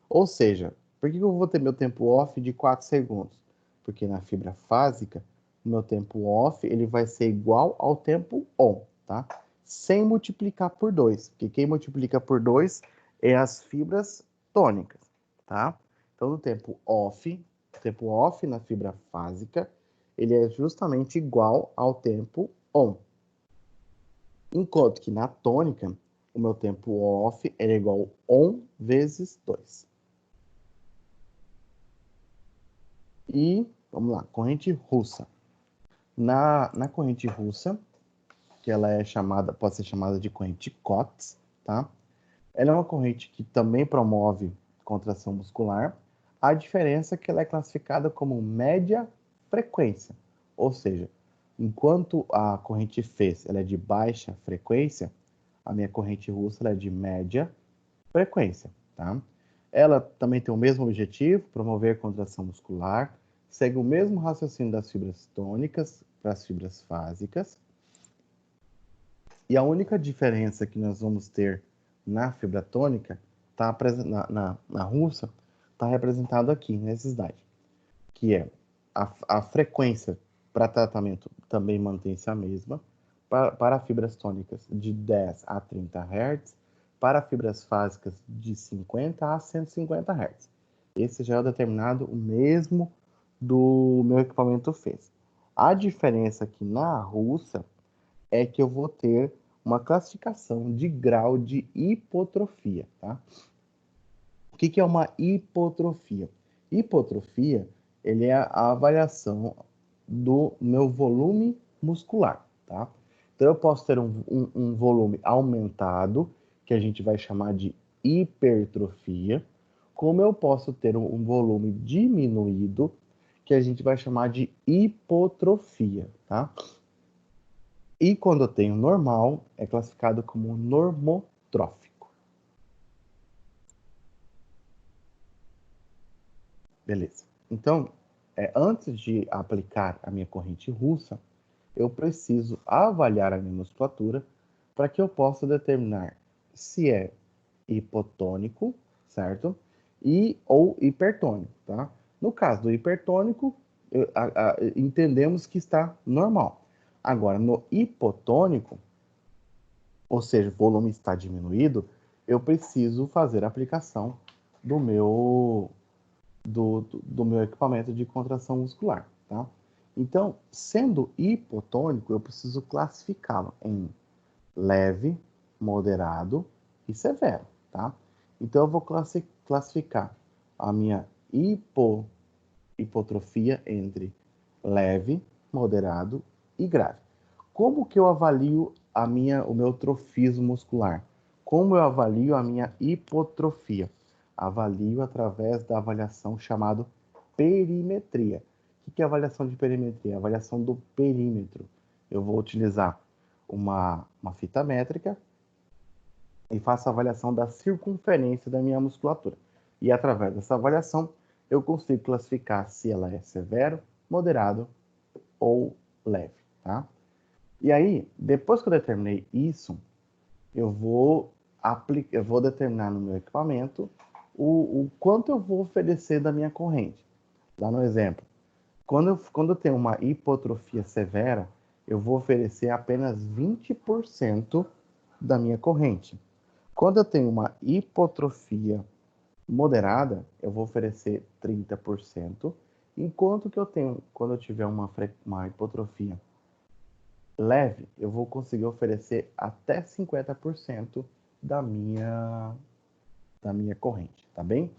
Ou seja, por que eu vou ter meu tempo off de 4 segundos? Porque na fibra fásica, o meu tempo off ele vai ser igual ao tempo on, tá? Sem multiplicar por 2, porque quem multiplica por 2 é as fibras tônicas, tá? Então, no tempo off na fibra fásica, ele é justamente igual ao tempo on. Enquanto que na tônica, o meu tempo off é igual a on vezes 2. E, vamos lá, corrente russa. Na corrente russa, que ela pode ser chamada de corrente Cox, tá? Ela é uma corrente que também promove contração muscular. A diferença é que ela é classificada como média frequência. Ou seja, enquanto a corrente Fez ela é de baixa frequência, a minha corrente russa ela é de média frequência, tá? Ela também tem o mesmo objetivo, promover contração muscular, segue o mesmo raciocínio das fibras tônicas para as fibras fásicas. E a única diferença que nós vamos ter na fibra tônica, na russa, está representado aqui, nesse slide, que é a frequência para tratamento também mantém-se a mesma, para fibras tônicas de 10 a 30 Hz, para fibras fásicas de 50 a 150 Hz. Esse já é o determinado, o mesmo do meu equipamento fez. A diferença aqui na russa é que eu vou ter uma classificação de grau de hipotrofia, tá? O que é uma hipotrofia? Hipotrofia, ele é a avaliação do meu volume muscular, tá? Então, eu posso ter um volume aumentado, que a gente vai chamar de hipertrofia, como eu posso ter um volume diminuído, que a gente vai chamar de hipotrofia, tá? E quando eu tenho normal, é classificado como normotrófico. Beleza. Então, antes de aplicar a minha corrente russa, eu preciso avaliar a minha musculatura para que eu possa determinar se é hipotônico, certo? Ou hipertônico, tá? No caso do hipertônico, entendemos que está normal. Agora, no hipotônico, ou seja, o volume está diminuído, eu preciso fazer a aplicação do meu equipamento de contração muscular, tá? Então, sendo hipotônico, eu preciso classificá-lo em leve, moderado e severo, tá? Então, eu vou classificar a minha hipotrofia entre leve, moderado e grave. Como que eu avalio o meu trofismo muscular? Como eu avalio a minha hipotrofia? Avalio através da avaliação chamada perimetria. O que é a avaliação de perimetria? A avaliação do perímetro. Eu vou utilizar uma fita métrica e faço a avaliação da circunferência da minha musculatura. E através dessa avaliação, eu consigo classificar se ela é severo, moderado ou leve, tá? E aí, depois que eu determinei isso, eu vou determinar no meu equipamento o quanto eu vou oferecer da minha corrente. Dando um exemplo, quando eu tenho uma hipotrofia severa, eu vou oferecer apenas 20% da minha corrente. Quando eu tenho uma hipotrofia moderada, eu vou oferecer 30%, enquanto que quando eu tiver uma hipotrofia leve, eu vou conseguir oferecer até 50% da minha corrente, tá bem?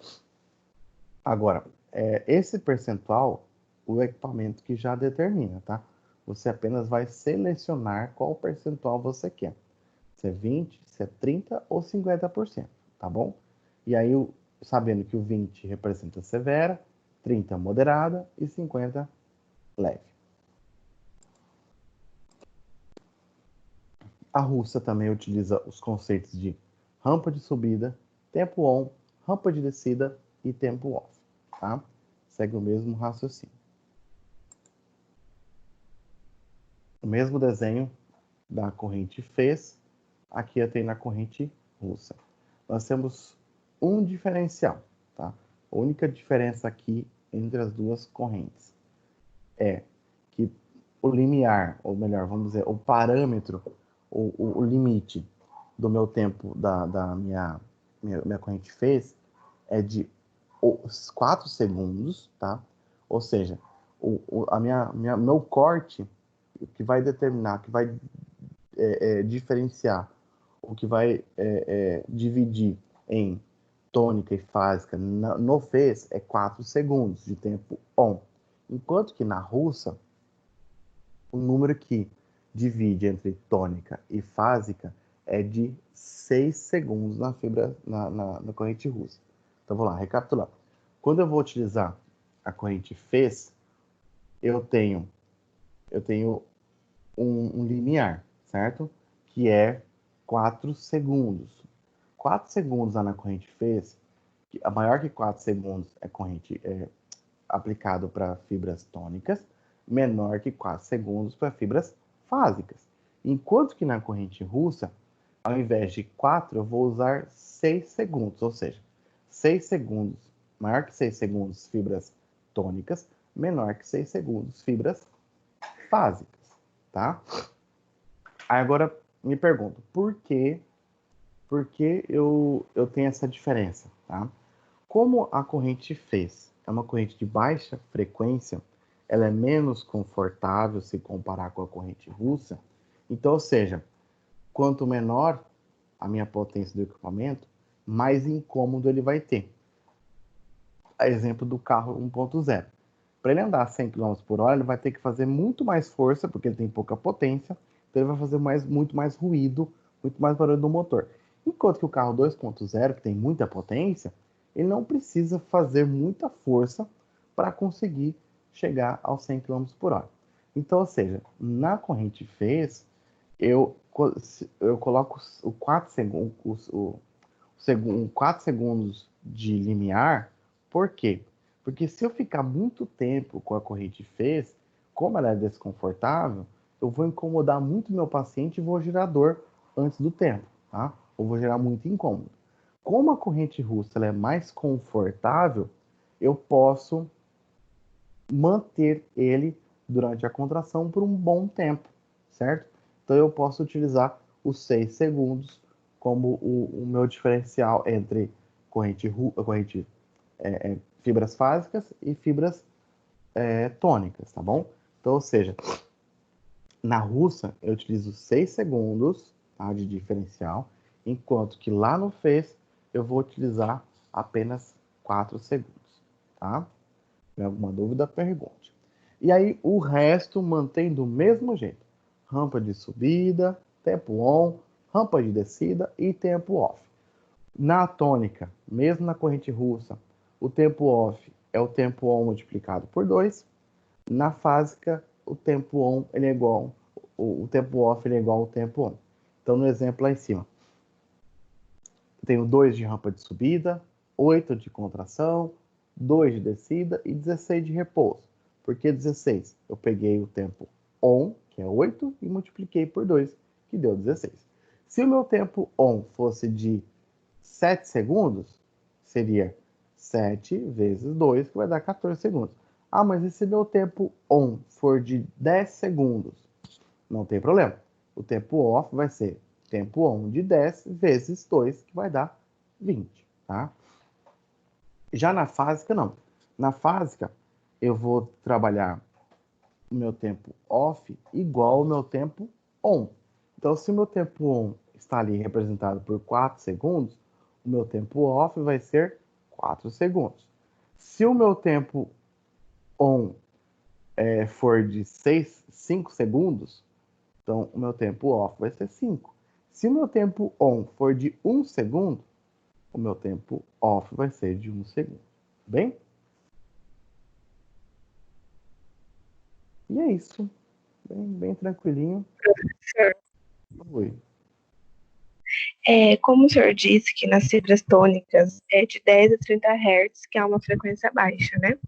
Agora, esse percentual, o equipamento que já determina, tá? Você apenas vai selecionar qual percentual você quer. Se é 20, se é 30 ou 50%, tá bom? E aí, sabendo que o 20 representa severa, 30 moderada e 50 leve. A russa também utiliza os conceitos de rampa de subida, tempo on, rampa de descida e tempo off, tá? Segue o mesmo raciocínio. O mesmo desenho da corrente fez, aqui eu tenho na corrente russa. Nós temos um diferencial, tá? A única diferença aqui entre as duas correntes é que o limiar, ou melhor, vamos dizer, o parâmetro, o limite do meu tempo da minha corrente fez é de 4 segundos, tá? Ou seja, meu corte, que vai determinar, que vai diferenciar, o que vai dividir em tônica e fásica no fez é 4 segundos de tempo on. Enquanto que na russa, o número que divide entre tônica e fásica é de 6 segundos na corrente russa. Então, vou lá, recapitulando. Quando eu vou utilizar a corrente fez, eu tenho um limiar, certo? Que é 4 segundos. 4 segundos lá na corrente fez, a maior que 4 segundos é corrente aplicado para fibras tônicas, menor que 4 segundos para fibras fásicas. Enquanto que na corrente russa, ao invés de 4, eu vou usar 6 segundos, ou seja, 6 segundos, maior que 6 segundos, fibras tônicas, menor que 6 segundos, fibras fásicas, tá? Aí agora me pergunto, por que eu tenho essa diferença, tá? Como a corrente fez é uma corrente de baixa frequência, ela é menos confortável se comparar com a corrente russa. Então, ou seja, quanto menor a minha potência do equipamento, mais incômodo ele vai ter. Exemplo do carro 1.0. Para ele andar a 100 km por hora, ele vai ter que fazer muito mais força, porque ele tem pouca potência, então ele vai fazer muito mais ruído, muito mais barulho no motor. Enquanto que o carro 2.0, que tem muita potência, ele não precisa fazer muita força para conseguir chegar aos 100 km por hora. Então, ou seja, na corrente fez, eu coloco o 4 segundos de limiar. Por quê? Porque se eu ficar muito tempo com a corrente fez, como ela é desconfortável, eu vou incomodar muito meu paciente e vou gerar dor antes do tempo, tá? Ou vou gerar muito incômodo. Como a corrente russa ela é mais confortável, eu posso manter ele durante a contração por um bom tempo, certo? Então eu posso utilizar os 6 segundos como o meu diferencial entre fibras fásicas e fibras tônicas, tá bom? Então, ou seja, na russa eu utilizo 6 segundos, tá, de diferencial, enquanto que lá no fez eu vou utilizar apenas 4 segundos, tá? Tem alguma dúvida? Pergunte. E aí o resto mantém do mesmo jeito. Rampa de subida, tempo on, rampa de descida e tempo off. Na tônica, mesmo na corrente russa, o tempo off é o tempo on multiplicado por 2. Na fásica, o tempo on ele é igual, o tempo off ele é igual ao tempo on. Então, no exemplo lá em cima, eu tenho 2 de rampa de subida, 8 de contração, 2 de descida e 16 de repouso. Por que 16? Eu peguei o tempo on, que é 8, e multipliquei por 2, que deu 16. Se o meu tempo on fosse de 7 segundos, seria 7 vezes 2, que vai dar 14 segundos. Ah, mas e se meu tempo on for de 10 segundos? Não tem problema. O tempo off vai ser tempo on de 10 vezes 2, que vai dar 20, tá? Já na fásica, não. Na fásica, eu vou trabalhar o meu tempo off igual ao meu tempo on. Então, se o meu tempo on está ali representado por 4 segundos, o meu tempo off vai ser 4 segundos. Se o meu tempo on for de 5 segundos, então o meu tempo off vai ser 5. Se o meu tempo on for de 1 segundo, o meu tempo off vai ser de 1 segundo. Bem? E é isso. Bem tranquilinho. Professor, Oi. como o senhor disse que nas fibras tônicas é de 10 a 30 Hz, que é uma frequência baixa, né?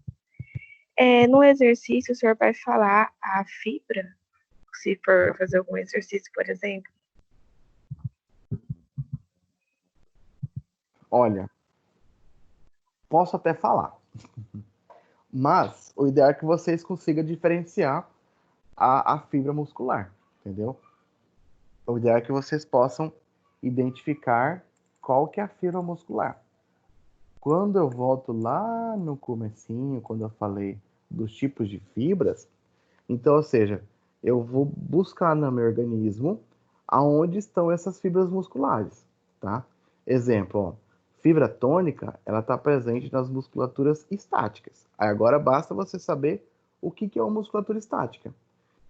No exercício, o senhor vai falar a fibra, se for fazer algum exercício, por exemplo? Olha, posso até falar, mas o ideal é que vocês consigam diferenciar a fibra muscular, entendeu? O ideal é que vocês possam identificar qual que é a fibra muscular. Quando eu volto lá no comecinho, quando eu falei dos tipos de fibras, então, ou seja, eu vou buscar no meu organismo aonde estão essas fibras musculares, tá? Exemplo, ó, fibra tônica, ela está presente nas musculaturas estáticas. Aí agora basta você saber o que é uma musculatura estática.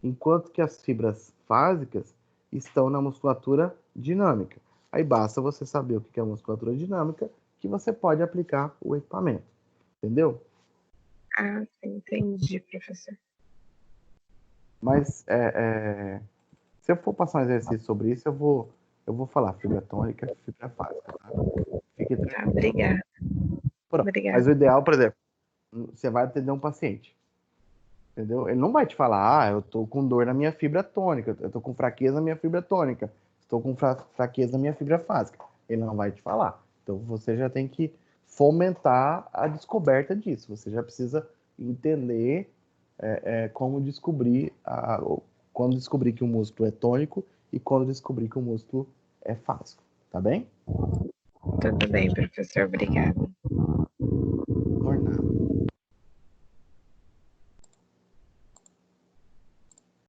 Enquanto que as fibras fásicas estão na musculatura dinâmica. Aí basta você saber o que é a musculatura dinâmica, que você pode aplicar o equipamento. Entendeu? Ah, entendi, professor. Mas se eu for passar um exercício sobre isso, eu vou falar fibra tônica e fibra fásica. Tá? Fique tranquilo. Tá, obrigada. Mas o ideal, por exemplo, você vai atender um paciente. Entendeu? Ele não vai te falar, eu tô com dor na minha fibra tônica, eu tô com fraqueza na minha fibra tônica, estou com fraqueza na minha fibra fásica. Ele não vai te falar. Então você já tem que fomentar a descoberta disso. Você já precisa entender como descobrir quando descobrir que o músculo é tônico e quando descobrir que o músculo é fásico. Tá bem? Tudo bem, professor. Obrigada.